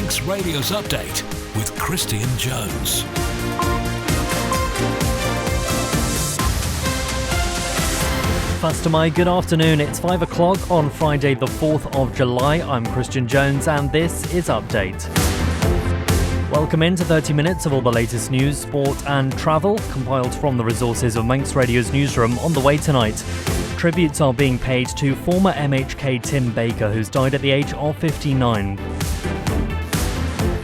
Manx Radio's Update with Christian Jones. Faster my good afternoon. It's 5 o'clock on Friday the 4th of July. I'm Christian Jones and this is Update. Welcome into 30 minutes of all the latest news, sport and travel, compiled from the resources of Manx Radio's newsroom on the way tonight. Tributes are being paid to former MHK Tim Baker, who's died at the age of 59.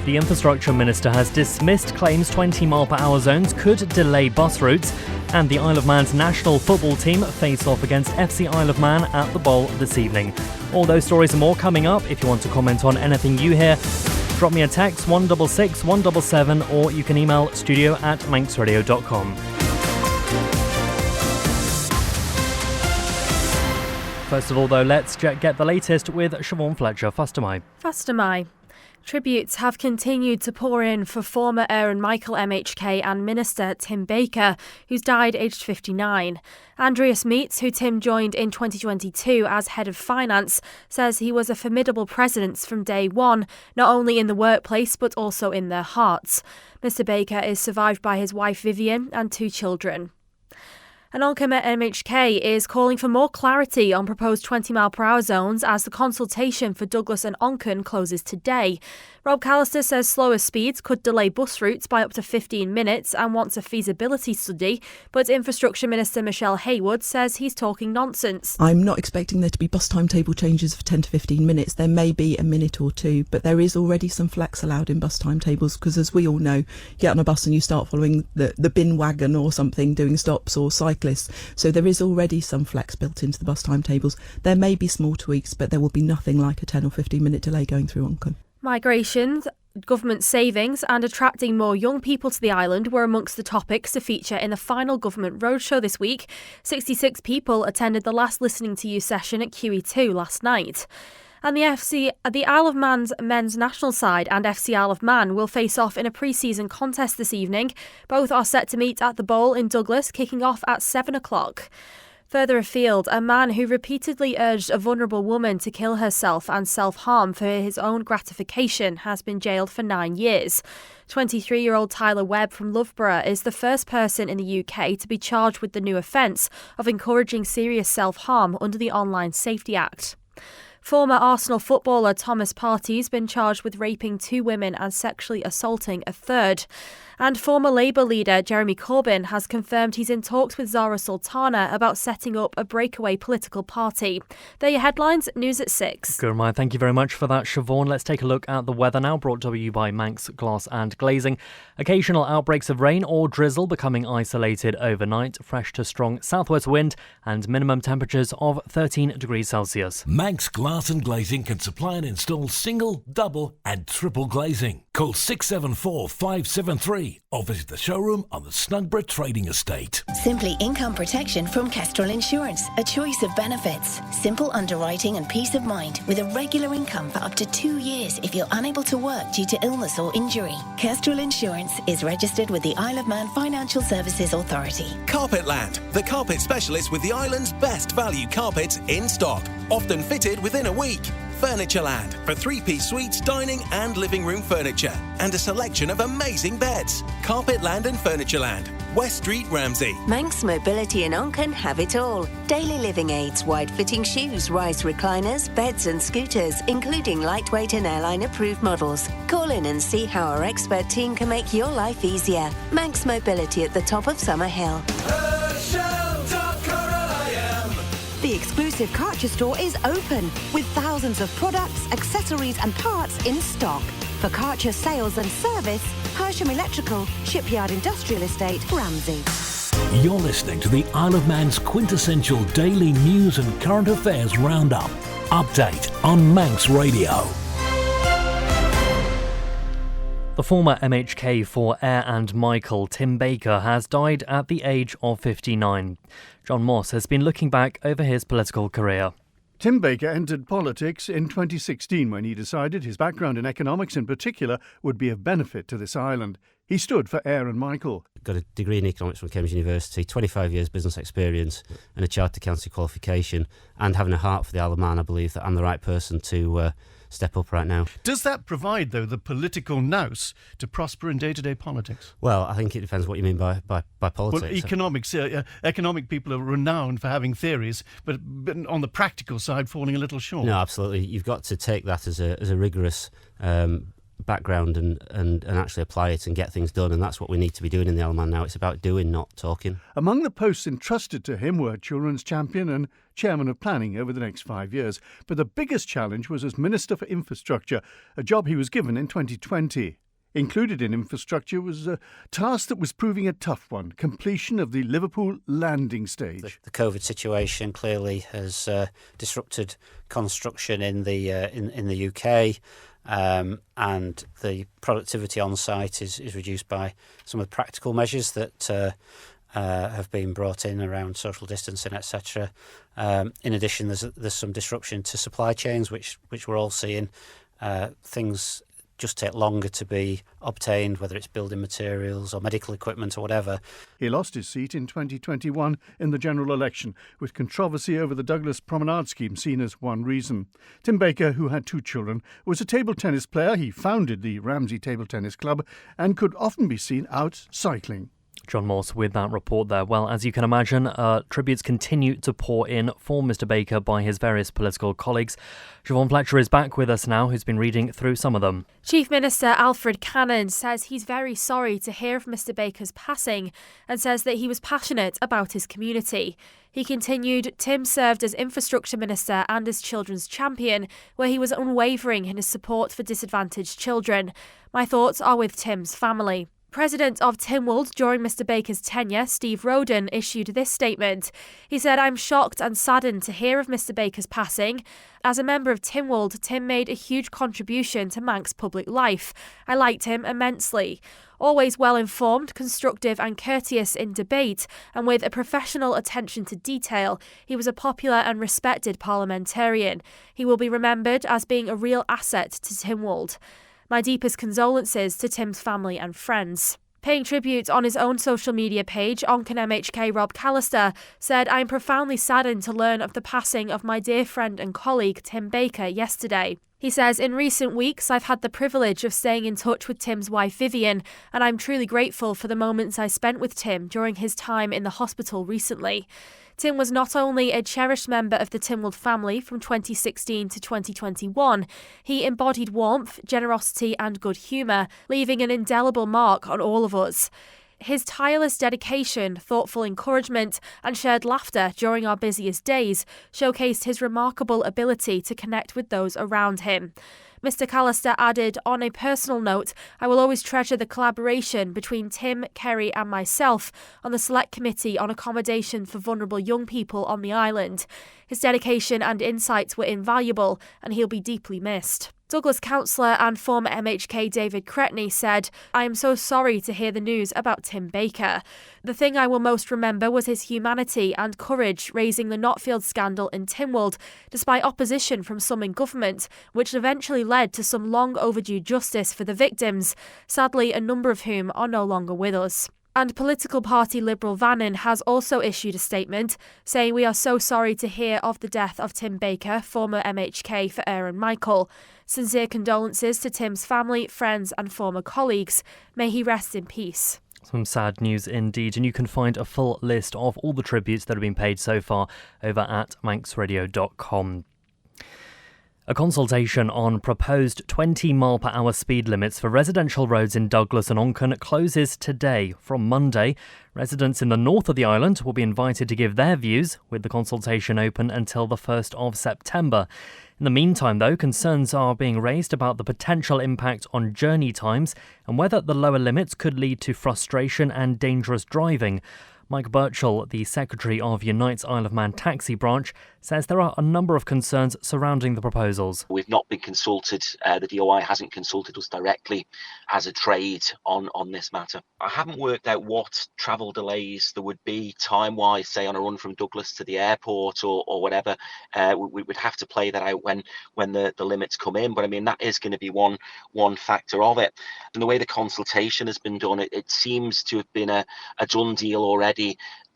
The Infrastructure Minister has dismissed claims 20-mile-per-hour zones could delay bus routes, and the Isle of Man's national football team face off against FC Isle of Man at the Bowl this evening. All those stories and more coming up. If you want to comment on anything you hear, drop me a text 166 177 or you can email studio@manxradio.com. First of all, though, let's get the latest with Siobhan Fletcher. Faster my. Tributes have continued to pour in for former Aaron Michael MHK and Minister Tim Baker, who's died aged 59. Andreas Meets, who Tim joined in 2022 as head of finance, says he was a formidable president from day one, not only in the workplace but also in their hearts. Mr Baker is survived by his wife Vivian and 2 children. An Oncom at MHK is calling for more clarity on proposed 20-mile-per-hour zones as the consultation for Douglas and Oncom closes today. Rob Callister says slower speeds could delay bus routes by up to 15 minutes and wants a feasibility study, but Infrastructure Minister Michelle Haywood says he's talking nonsense. I'm not expecting there to be bus timetable changes for 10 to 15 minutes. There may be a minute or two, but there is already some flex allowed in bus timetables because, as we all know, you get on a bus and you start following the bin wagon or something doing stops, or cyclists. So there is already some flex built into the bus timetables. There may be small tweaks, but there will be nothing like a 10 or 15 minute delay going through Oncom. Migration, government savings and attracting more young people to the island were amongst the topics to feature in the final government roadshow this week. 66 people attended the last Listening to You session at QE2 last night. And the Isle of Man's men's national side and FC Isle of Man will face off in a pre-season contest this evening. Both are set to meet at the Bowl in Douglas, kicking off at 7 o'clock. Further afield, a man who repeatedly urged a vulnerable woman to kill herself and self-harm for his own gratification has been jailed for 9 years. 23-year-old Tyler Webb from Loughborough is the first person in the UK to be charged with the new offence of encouraging serious self-harm under the Online Safety Act. Former Arsenal footballer Thomas Partey's been charged with raping 2 women and sexually assaulting a third. And former Labour leader Jeremy Corbyn has confirmed he's in talks with Zara Sultana about setting up a breakaway political party. They're your headlines. News at 6. Good, Maya. Thank you very much for that, Siobhan. Let's take a look at the weather now, brought to you by Manx Glass and Glazing. Occasional outbreaks of rain or drizzle becoming isolated overnight. Fresh to strong southwest wind and minimum temperatures of 13 degrees Celsius. Manx Glass and Glazing can supply and install single, double and triple glazing. Call 674 573 or visit the showroom on the Snugborough Trading Estate. Simply income protection from Kestrel Insurance. A choice of benefits. Simple underwriting and peace of mind with a regular income for up to 2 years if you're unable to work due to illness or injury. Kestrel Insurance is registered with the Isle of Man Financial Services Authority. Carpetland, the carpet specialist with the island's best value carpets in stock. Often fitted within a week. Furnitureland for 3-piece suites, dining and living room furniture. And a selection of amazing beds. Carpetland and Furnitureland. West Street, Ramsey. Manx Mobility and Oncom have it all. Daily living aids, wide-fitting shoes, rise recliners, beds and scooters, including lightweight and airline-approved models. Call in and see how our expert team can make your life easier. Manx Mobility at the top of Summer Hill. The exclusive Karcher store is open with thousands of products, accessories and parts in stock. For Karcher sales and service, Hersham Electrical, Shipyard Industrial Estate, Ramsey. You're listening to the Isle of Man's quintessential daily news and current affairs roundup. Update on Manx Radio. The former MHK for Ayr and Michael, Tim Baker, has died at the age of 59. John Moss has been looking back over his political career. Tim Baker entered politics in 2016 when he decided his background in economics in particular would be of benefit to this island. He stood for Ayr and Michael. Got a degree in economics from Cambridge University, 25 years business experience and a chartered accountancy qualification, and having a heart for the Isle of Man. I believe that I'm the right person to step up right now. Does that provide, though, the political nous to prosper in day-to-day politics? Well, I think it depends what you mean by politics. Well, economic people are renowned for having theories, but on the practical side, falling a little short. No, absolutely. You've got to take that as a rigorous background and actually apply it and get things done, and that's what we need to be doing in the Isle of Man now. It's about doing, not talking. Among the posts entrusted to him were Children's Champion and Chairman of Planning over the next 5 years, but the biggest challenge was as Minister for Infrastructure, a job he was given in 2020. Included in infrastructure was a task that was proving a tough one: completion of the Liverpool landing stage. The COVID situation clearly has disrupted construction in the UK. And the productivity on site is reduced by some of the practical measures that have been brought in around social distancing, etc. In addition, there's some disruption to supply chains, which we're all seeing. Things just take longer to be obtained, whether it's building materials or medical equipment or whatever. He lost his seat in 2021 in the general election, with controversy over the Douglas Promenade scheme seen as one reason. Tim Baker, who had 2 children, was a table tennis player. He founded the Ramsey Table Tennis Club and could often be seen out cycling. John Morse with that report there. Well, as you can imagine, tributes continue to pour in for Mr Baker by his various political colleagues. Siobhan Fletcher is back with us now, who's been reading through some of them. Chief Minister Alfred Cannon says he's very sorry to hear of Mr Baker's passing and says that he was passionate about his community. He continued, Tim served as Infrastructure Minister and as Children's Champion, where he was unwavering in his support for disadvantaged children. My thoughts are with Tim's family. President of Tynwald during Mr Baker's tenure, Steve Roden, issued this statement. He said, I'm shocked and saddened to hear of Mr Baker's passing. As a member of Tynwald, Tim made a huge contribution to Manx public life. I liked him immensely. Always well-informed, constructive and courteous in debate, and with a professional attention to detail, he was a popular and respected parliamentarian. He will be remembered as being a real asset to Tynwald. My deepest condolences to Tim's family and friends. Paying tribute on his own social media page, Onken MHK Rob Callister said, I am profoundly saddened to learn of the passing of my dear friend and colleague Tim Baker yesterday. He says, in recent weeks, I've had the privilege of staying in touch with Tim's wife Vivian, and I'm truly grateful for the moments I spent with Tim during his time in the hospital recently. Tim was not only a cherished member of the Tynwald family from 2016 to 2021, he embodied warmth, generosity and good humour, leaving an indelible mark on all of us. His tireless dedication, thoughtful encouragement and shared laughter during our busiest days showcased his remarkable ability to connect with those around him. Mr Callister added, on a personal note, I will always treasure the collaboration between Tim, Kerry and myself on the Select Committee on Accommodation for Vulnerable Young People on the island. His dedication and insights were invaluable and he'll be deeply missed. Douglas councillor and former MHK David Cretney said, I am so sorry to hear the news about Tim Baker. The thing I will most remember was his humanity and courage raising the Notfield scandal in Tynwald, despite opposition from some in government, which eventually led to some long overdue justice for the victims, sadly a number of whom are no longer with us. And political party Liberal Vannin has also issued a statement saying, we are so sorry to hear of the death of Tim Baker, former MHK for Aaron Michael. Sincere condolences to Tim's family, friends and former colleagues. May he rest in peace. Some sad news indeed, and you can find a full list of all the tributes that have been paid so far over at manxradio.com. A consultation on proposed 20-mile-per-hour speed limits for residential roads in Douglas and Onken closes today. From Monday, residents in the north of the island will be invited to give their views, with the consultation open until the 1st of September. In the meantime, though, concerns are being raised about the potential impact on journey times and whether the lower limits could lead to frustration and dangerous driving. Mike Birchall, the Secretary of Unite's Isle of Man taxi branch, says there are a number of concerns surrounding the proposals. We've not been consulted, the DOI hasn't consulted us directly as a trade on this matter. I haven't worked out what travel delays there would be time-wise, say on a run from Douglas to the airport or whatever. We would have to play that out when the limits come in, but I mean that is going to be one factor of it. And the way the consultation has been done, it seems to have been a done deal already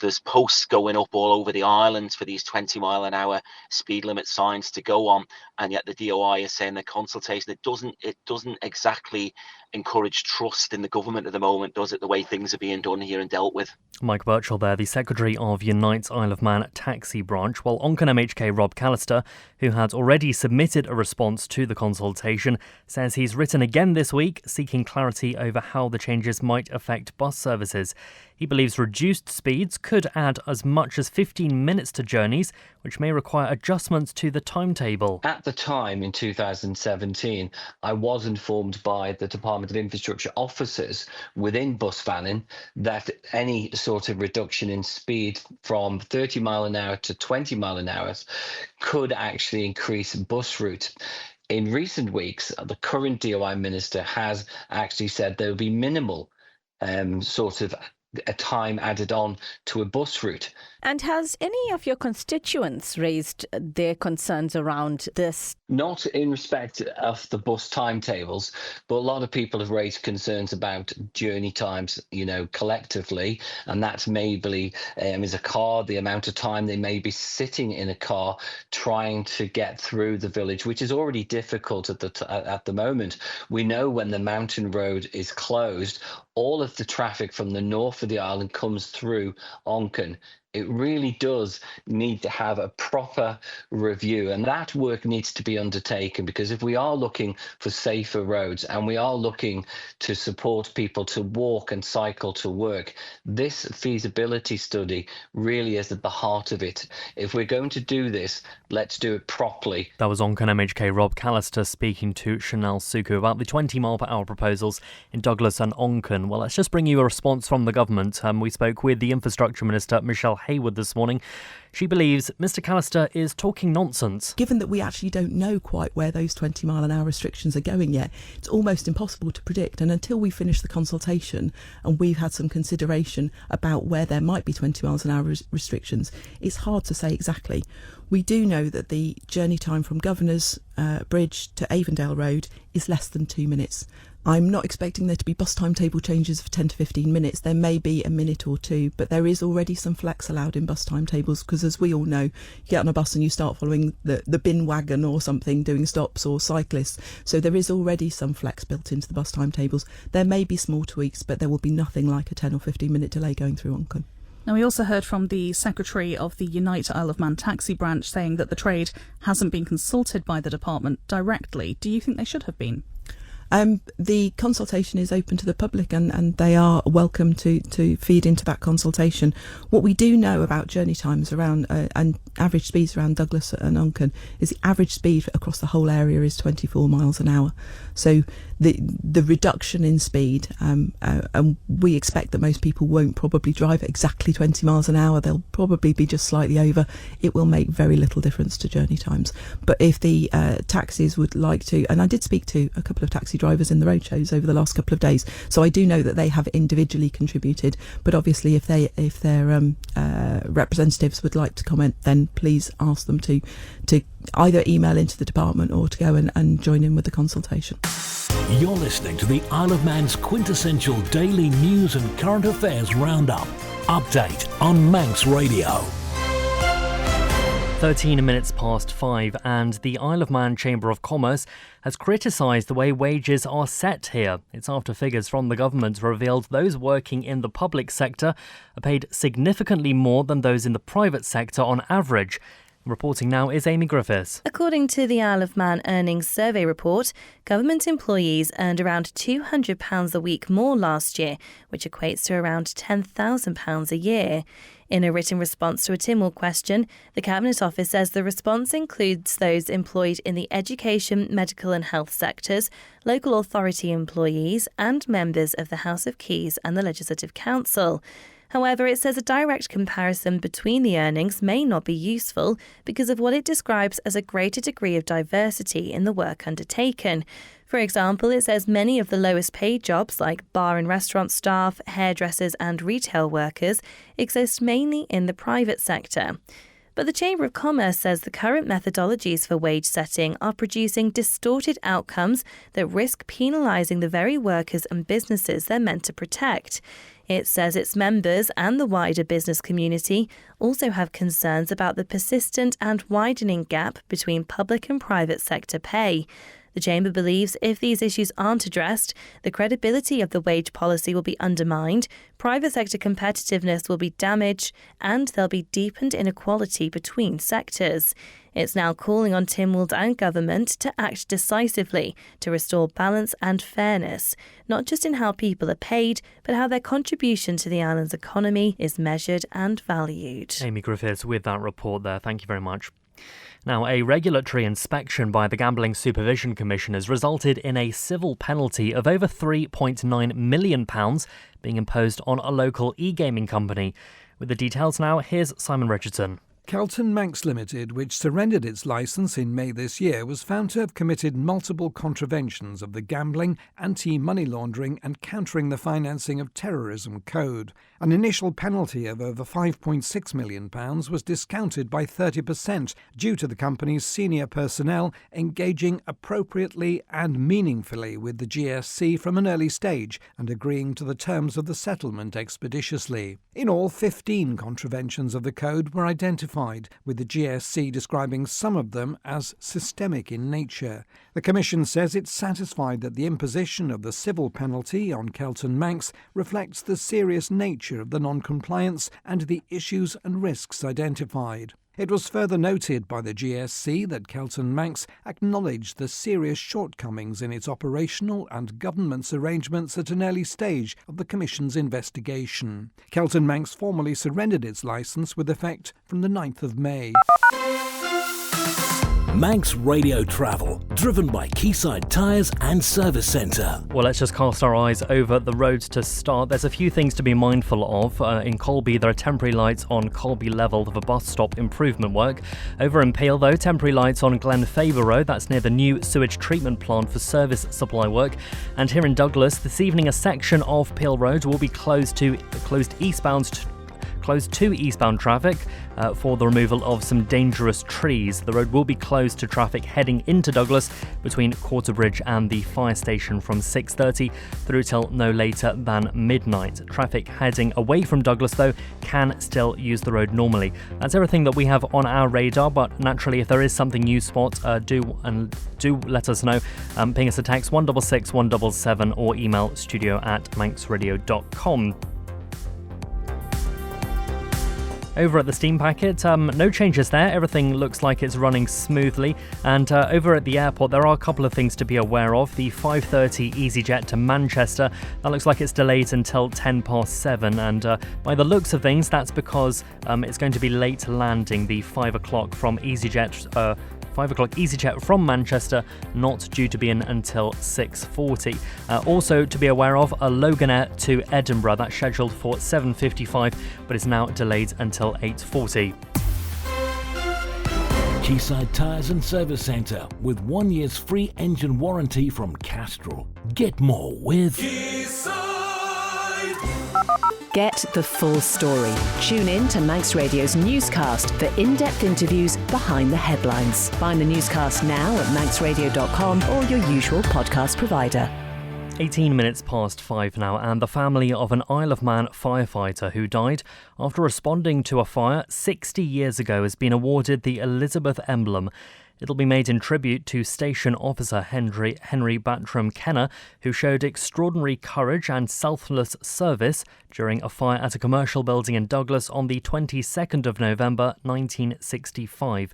There's posts going up all over the island for these 20 mile an hour speed limit signs to go on, and yet the DOI is saying the consultation, it doesn't exactly encourage trust in the government at the moment, does it, the way things are being done here and dealt with. Mike Birchall there, the Secretary of Unite's Isle of Man taxi branch, while Onken MHK Rob Callister, who had already submitted a response to the consultation, says he's written again this week seeking clarity over how the changes might affect bus services. He believes reduced speeds could add as much as 15 minutes to journeys, which may require adjustments to the timetable. At the time, in 2017, I was informed by the Department of Infrastructure officers within bus vanning that any sort of reduction in speed from 30 mile an hour to 20 mile an hour could actually increase bus route. In recent weeks, the current DOI minister has actually said there will be minimal sort of a time added on to a bus route. And has any of your constituents raised their concerns around this? Not in respect of the bus timetables, but a lot of people have raised concerns about journey times, collectively, and that's maybe is a car, the amount of time they may be sitting in a car trying to get through the village, which is already difficult at the moment. We know when the mountain road is closed, all of the traffic from the north of the island comes through Onken. It really does need to have a proper review, and that work needs to be undertaken, because if we are looking for safer roads and we are looking to support people to walk and cycle to work, this feasibility study really is at the heart of it. If we're going to do this, let's do it properly. That was Onken MHK Rob Callister speaking to Chanel Suku about the 20 mile per hour proposals in Douglas and Onken. Well, let's just bring you a response from the government. We spoke with the Infrastructure Minister, Michelle Hayward, this morning. She believes Mr Callister is talking nonsense. Given that we actually don't know quite where those 20 mile an hour restrictions are going yet, it's almost impossible to predict. And until we finish the consultation and we've had some consideration about where there might be 20 miles an hour restrictions, it's hard to say exactly. We do know that the journey time from Governor's Bridge to Avondale Road is less than 2 minutes. I'm not expecting there to be bus timetable changes of 10 to 15 minutes. There may be a minute or two, but there is already some flex allowed in bus timetables, because as we all know, you get on a bus and you start following the bin wagon or something doing stops, or cyclists. So there is already some flex built into the bus timetables. There may be small tweaks, but there will be nothing like a 10 or 15 minute delay going through Onken. Now, we also heard from the Secretary of the Unite Isle of Man taxi branch saying that the trade hasn't been consulted by the department directly. Do you think they should have been? The consultation is open to the public, and they are welcome to feed into that consultation. What we do know about journey times around and average speeds around Douglas and Onken is the average speed across the whole area is 24 miles an hour. So the reduction in speed, and we expect that most people won't probably drive at exactly 20 miles an hour. They'll probably be just slightly over. It will make very little difference to journey times. But if the taxis would like to, and I did speak to a couple of taxi drivers in the roadshows over the last couple of days, so I do know that they have individually contributed. But obviously, if their representatives would like to comment, then please ask them to either email into the department or to go and join in with the consultation. You're listening to the Isle of Man's quintessential daily news and current affairs roundup. Update on Manx Radio. 13 minutes past 5, and the Isle of Man Chamber of Commerce has criticised the way wages are set here. It's after figures from the government revealed those working in the public sector are paid significantly more than those in the private sector on average. Reporting now is Amy Griffiths. According to the Isle of Man Earnings Survey report, government employees earned around £200 a week more last year, which equates to around £10,000 a year. In a written response to a Tynwald question, the Cabinet Office says the response includes those employed in the education, medical and health sectors, local authority employees and members of the House of Keys and the Legislative Council. However, it says a direct comparison between the earnings may not be useful because of what it describes as a greater degree of diversity in the work undertaken. For example, it says many of the lowest paid jobs like bar and restaurant staff, hairdressers and retail workers exist mainly in the private sector. But the Chamber of Commerce says the current methodologies for wage setting are producing distorted outcomes that risk penalising the very workers and businesses they're meant to protect. It says its members and the wider business community also have concerns about the persistent and widening gap between public and private sector pay. The Chamber believes if these issues aren't addressed, the credibility of the wage policy will be undermined, private sector competitiveness will be damaged, and there'll be deepened inequality between sectors. It's now calling on Tynwald and government to act decisively to restore balance and fairness, not just in how people are paid, but how their contribution to the island's economy is measured and valued. Amy Griffiths with that report there. Thank you very much. Now, a regulatory inspection by the Gambling Supervision Commission has resulted in a civil penalty of over £3.9 million being imposed on a local e-gaming company. With the details now, here's Simon Richardson. Kelton Manx Limited, which surrendered its licence in May this year, was found to have committed multiple contraventions of the Gambling, Anti-Money Laundering and Countering the Financing of Terrorism Code. An initial penalty of over £5.6 million was discounted by 30% due to the company's senior personnel engaging appropriately and meaningfully with the GSC from an early stage and agreeing to the terms of the settlement expeditiously. In all, 15 contraventions of the code were identified, with the GSC describing some of them as systemic in nature. The Commission says it's satisfied that the imposition of the civil penalty on Kelton Manx reflects the serious nature of the non-compliance and the issues and risks identified. It was further noted by the GSC that Kelton Manx acknowledged the serious shortcomings in its operational and governance arrangements at an early stage of the Commission's investigation. Kelton Manx formally surrendered its licence with effect from the 9th of May. Manx Radio Travel, driven by Quayside Tyres and Service Centre. Well, let's just cast our eyes over the roads to start. There's a few things to be mindful of. In Colby, there are temporary lights on Colby level for bus stop improvement work. Over in Peel, though, temporary lights on Glen Faber Road. That's near the new sewage treatment plant for service supply work. And here in Douglas, this evening, a section of Peel Road will be closed to eastbound traffic for the removal of some dangerous trees. The road will be closed to traffic heading into Douglas between Quarterbridge and the fire station from 6:30 through till no later than midnight. Traffic heading away from Douglas, though, can still use the road normally. That's everything that we have on our radar, but naturally, if there is something you spot, do let us know. Ping us a text 166 177 or email studio@manxradio.com. Over at the steam packet, no changes there. Everything looks like it's running smoothly. And over at the airport, there are a couple of things to be aware of. The 5:30 EasyJet to Manchester, that looks like it's delayed until 7:10. And by the looks of things, that's because it's going to be late landing. The 5 o'clock from EasyJet 5 o'clock EasyJet from Manchester, not due to be in until 6:40. Also to be aware of, a Loganair to Edinburgh, that's scheduled for 7:55, but is now delayed until 8:40. Quayside Tyres and Service Centre with 1 year's free engine warranty from Castrol. Get more with Get the full story. Tune in to Manx Radio's newscast for in-depth interviews behind the headlines. Find the newscast now at manxradio.com or your usual podcast provider. 18 minutes past 5 now, and the family of an Isle of Man firefighter who died after responding to a fire 60 years ago has been awarded the Elizabeth Emblem. It'll be made in tribute to Station Officer Henry Batram Kenner, who showed extraordinary courage and selfless service during a fire at a commercial building in Douglas on the 22nd of November 1965.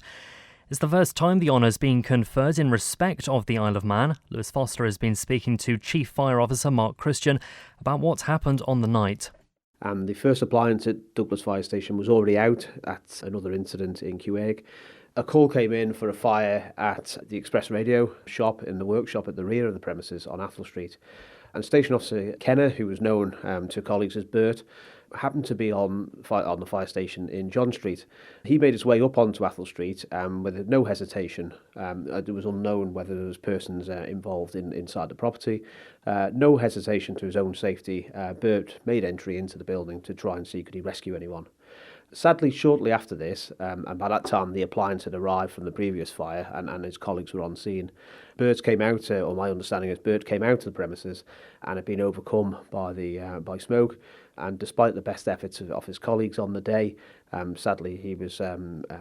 It's the first time the honour is being conferred in respect of the Isle of Man. Lewis Foster has been speaking to Chief Fire Officer Mark Christian about what happened on the night. The first appliance at Douglas Fire Station was already out at another incident in Quaig. A call came in for a fire at the Express Radio shop in the workshop at the rear of the premises on Athol Street. And Station Officer Kenner, who was known to colleagues as Bert, happened to be on the fire station in John Street. He made his way up onto Athol Street with no hesitation. It was unknown whether there was persons involved inside the property. No hesitation to his own safety. Bert made entry into the building to try and see could he rescue anyone. Sadly, shortly after this, and by that time the appliance had arrived from the previous fire and his colleagues were on scene, Bert came out, or my understanding is Bert came out to the premises and had been overcome by smoke. And despite the best efforts of his colleagues on the day, sadly he was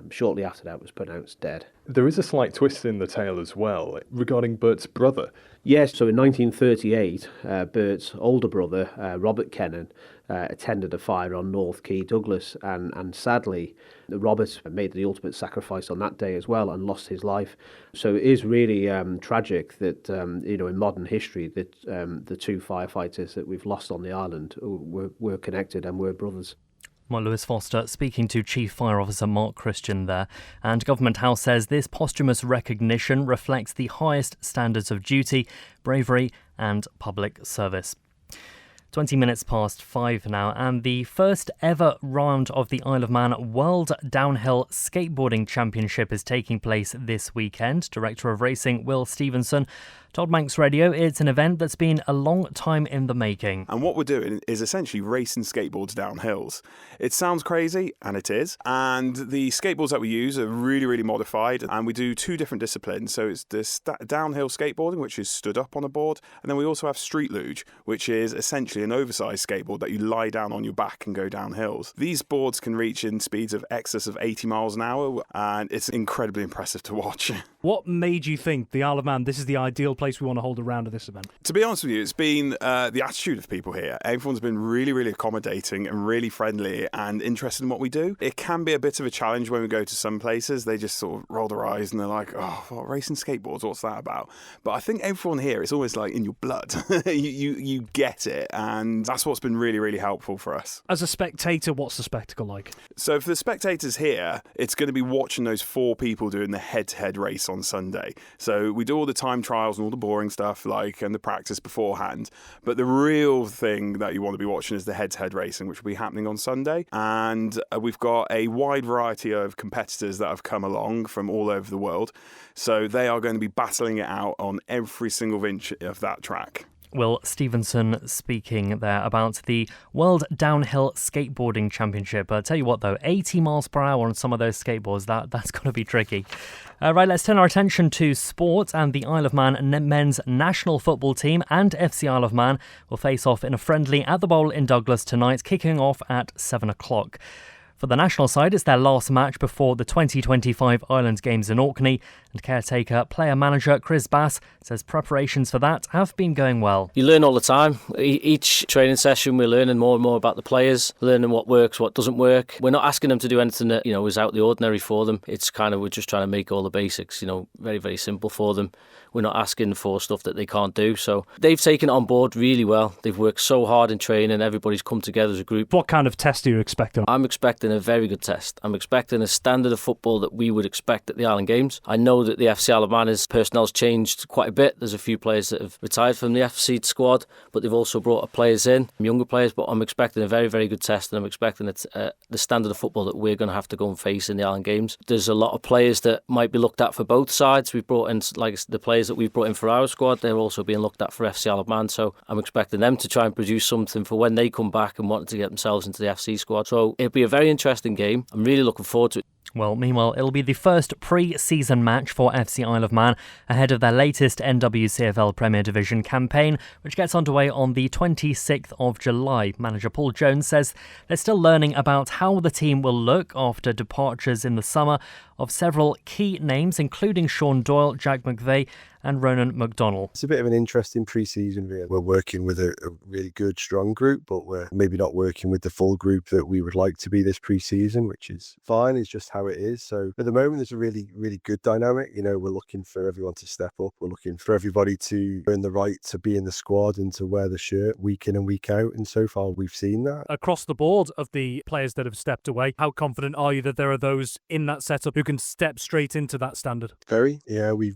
shortly after that was pronounced dead. There is a slight twist in the tale as well regarding Bert's brother. Yes, so in 1938, Bert's older brother, Robert Kennan, attended a fire on North Quay, Douglas, and sadly, Robert made the ultimate sacrifice on that day as well and lost his life. So it is really tragic that, in modern history, that the two firefighters that we've lost on the island were connected and were brothers. Well, Lewis Foster speaking to Chief Fire Officer Mark Christian there. And Government House says this posthumous recognition reflects the highest standards of duty, bravery and public service. 20 minutes past 5 now, and the first ever round of the Isle of Man World Downhill Skateboarding Championship is taking place this weekend. Director of Racing Will Stevenson told Manx Radio it's an event that's been a long time in the making. And what we're doing is essentially racing skateboards down hills. It sounds crazy, and it is. And the skateboards that we use are really, really modified, and we do two different disciplines. So it's this downhill skateboarding, which is stood up on a board, and then we also have street luge, which is essentially an oversized skateboard that you lie down on your back and go down hills. These boards can reach in speeds of excess of 80 miles an hour, and it's incredibly impressive to watch. What made you think the Isle of Man, this is the ideal place we want to hold a round of this event? To be honest with you, it's been the attitude of people here. Everyone's been really, really accommodating and really friendly and interested in what we do. It can be a bit of a challenge when we go to some places. They just sort of roll their eyes and they're like, oh, what, racing skateboards, what's that about? But I think everyone here, it's always like in your blood. you get it, and that's what's been really, really helpful for us. As a spectator, what's the spectacle like? So for the spectators here, it's going to be watching those four people doing the head-to-head race on Sunday. So we do all the time trials and all the boring stuff and the practice beforehand. But the real thing that you want to be watching is the head-to-head racing, which will be happening on Sunday. And we've got a wide variety of competitors that have come along from all over the world. So they are going to be battling it out on every single inch of that track. Will Stevenson speaking there about the World Downhill Skateboarding Championship. Tell you what though, 80 miles per hour on some of those skateboards, that's going to be tricky. Right, let's turn our attention to sport, and the Isle of Man men's national football team and FC Isle of Man will face off in a friendly at the Bowl in Douglas tonight, kicking off at 7 o'clock. For the national side, it's their last match before the 2025 Island Games in Orkney, and caretaker player-manager Chris Bass says preparations for that have been going well. You learn all the time. Each training session we're learning more and more about the players, learning what works, what doesn't work. We're not asking them to do anything that is out of the ordinary for them. It's we're just trying to make all the basics very, very simple for them. We're not asking for stuff that they can't do. So they've taken it on board really well. They've worked so hard in training. Everybody's come together as a group. What kind of test are you expecting? I'm expecting a very good test. I'm expecting a standard of football that we would expect at the Island Games. I know that the FC Isle of Man's personnel's changed quite a bit. There's a few players that have retired from the FC squad, but they've also brought players in, younger players. But I'm expecting a very, very good test, and I'm expecting the standard of football that we're going to have to go and face in the Island Games. There's a lot of players that might be looked at for both sides. We've brought in, like the players that we've brought in for our squad, they're also being looked at for FC Isle of Man. So I'm expecting them to try and produce something for when they come back and want to get themselves into the FC squad. So it'll be a very interesting game. I'm really looking forward to it. Well, meanwhile, it'll be the first pre-season match for FC Isle of Man ahead of their latest NWCFL Premier Division campaign, which gets underway on the 26th of July. Manager Paul Jones says they're still learning about how the team will look after departures in the summer of several key names, including Sean Doyle, Jack McVeigh and Ronan McDonnell. It's a bit of an interesting pre-season, really. We're working with a really good, strong group, but we're maybe not working with the full group that we would like to be this pre-season, which is fine. It's just how it is. So at the moment, there's a really, really good dynamic. We're looking for everyone to step up. We're looking for everybody to earn the right to be in the squad and to wear the shirt week in and week out. And so far, we've seen that. Across the board of the players that have stepped away, how confident are you that there are those in that setup who can step straight into that standard? Very. Yeah, we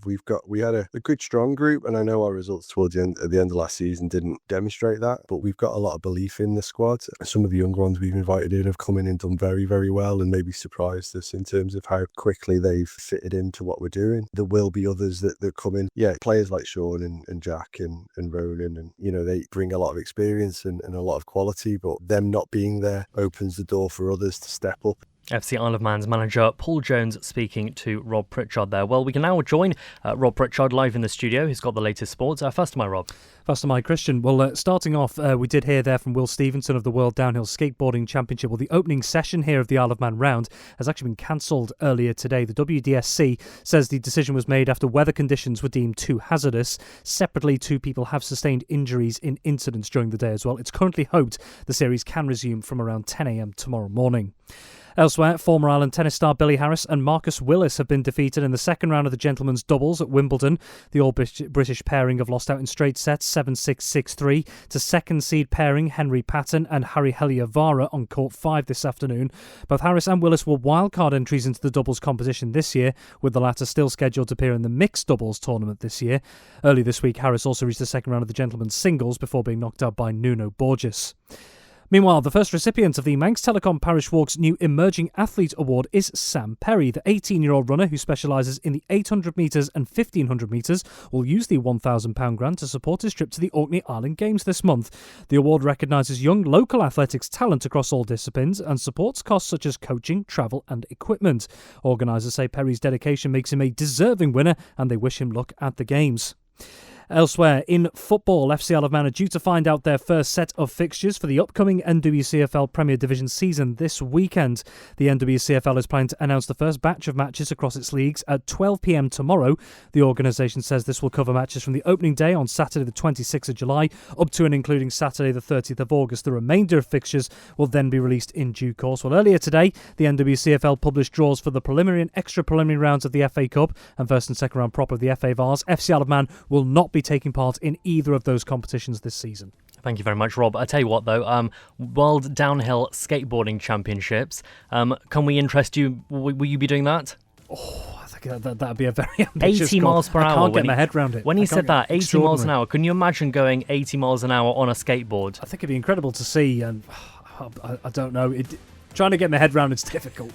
had a a good, strong group, and I know our results towards at the end of last season didn't demonstrate that, but we've got a lot of belief in the squad. Some of the younger ones we've invited in have come in and done very, very well, and maybe surprised us in terms of how quickly they've fitted into what we're doing. There will be others that come in. Yeah, players like Sean and Jack and Ronan, and they bring a lot of experience and a lot of quality, but them not being there opens the door for others to step up. FC Isle of Man's manager Paul Jones speaking to Rob Pritchard there. Well, we can now join Rob Pritchard live in the studio. He's got the latest sports. First am I, Rob? First am I, Christian. Well, starting off, we did hear there from Will Stevenson of the World Downhill Skateboarding Championship. Well, the opening session here of the Isle of Man round has actually been cancelled earlier today. The WDSC says the decision was made after weather conditions were deemed too hazardous. Separately, 2 people have sustained injuries in incidents during the day as well. It's currently hoped the series can resume from around 10 a.m. tomorrow morning. Elsewhere, former Ireland tennis star Billy Harris and Marcus Willis have been defeated in the second round of the gentlemen's doubles at Wimbledon. The all-British pairing have lost out in straight sets 7-6, 6-3 to second seed pairing Henry Patton and Harry Heliavara on court 5 this afternoon. Both Harris and Willis were wildcard entries into the doubles competition this year, with the latter still scheduled to appear in the mixed doubles tournament this year. Early this week, Harris also reached the second round of the gentlemen's singles before being knocked out by Nuno Borges. Meanwhile, the first recipient of the Manx Telecom Parish Walk's new Emerging Athlete Award is Sam Perry. The 18-year-old runner who specialises in the 800 metres and 1500 metres will use the £1,000 grant to support his trip to the Orkney Island Games this month. The award recognises young local athletics talent across all disciplines and supports costs such as coaching, travel and equipment. Organisers say Perry's dedication makes him a deserving winner and they wish him luck at the Games. Elsewhere, in football, FC Isle of Man are due to find out their first set of fixtures for the upcoming NWCFL Premier Division season this weekend. The NWCFL is planning to announce the first batch of matches across its leagues at 12 p.m. tomorrow. The organisation says this will cover matches from the opening day on Saturday the 26th of July up to and including Saturday the 30th of August. The remainder of fixtures will then be released in due course. Well, earlier today, the NWCFL published draws for the preliminary and extra preliminary rounds of the FA Cup and first and second round proper of the FA Vars. FC Isle of Man will not be taking part in either of those competitions this season. Thank you very much, Rob. I tell you what, though, World Downhill Skateboarding Championships. Can we interest you? Will you be doing that? Oh, I think that'd be a very ambitious 80 miles per hour. I can't get my head around it. When he said that, 80 miles an hour, can you imagine going 80 miles an hour on a skateboard? I think it'd be incredible to see, and I don't know. Trying to get my head around it's difficult.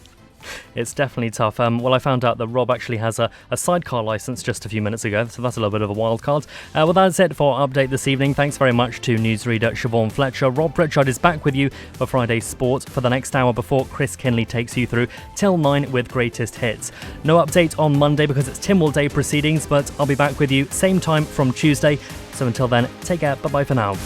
It's definitely tough. Well, I found out that Rob actually has a sidecar licence just a few minutes ago, so that's a little bit of a wild card. Well, that's it for our update this evening. Thanks very much to newsreader Siobhan Fletcher. Rob Pritchard is back with you for Friday's Sport for the next hour before Chris Kinley takes you through till 9 with greatest hits. No update on Monday because it's Tynwald Day proceedings, but I'll be back with you same time from Tuesday. So until then, take care. Bye-bye for now.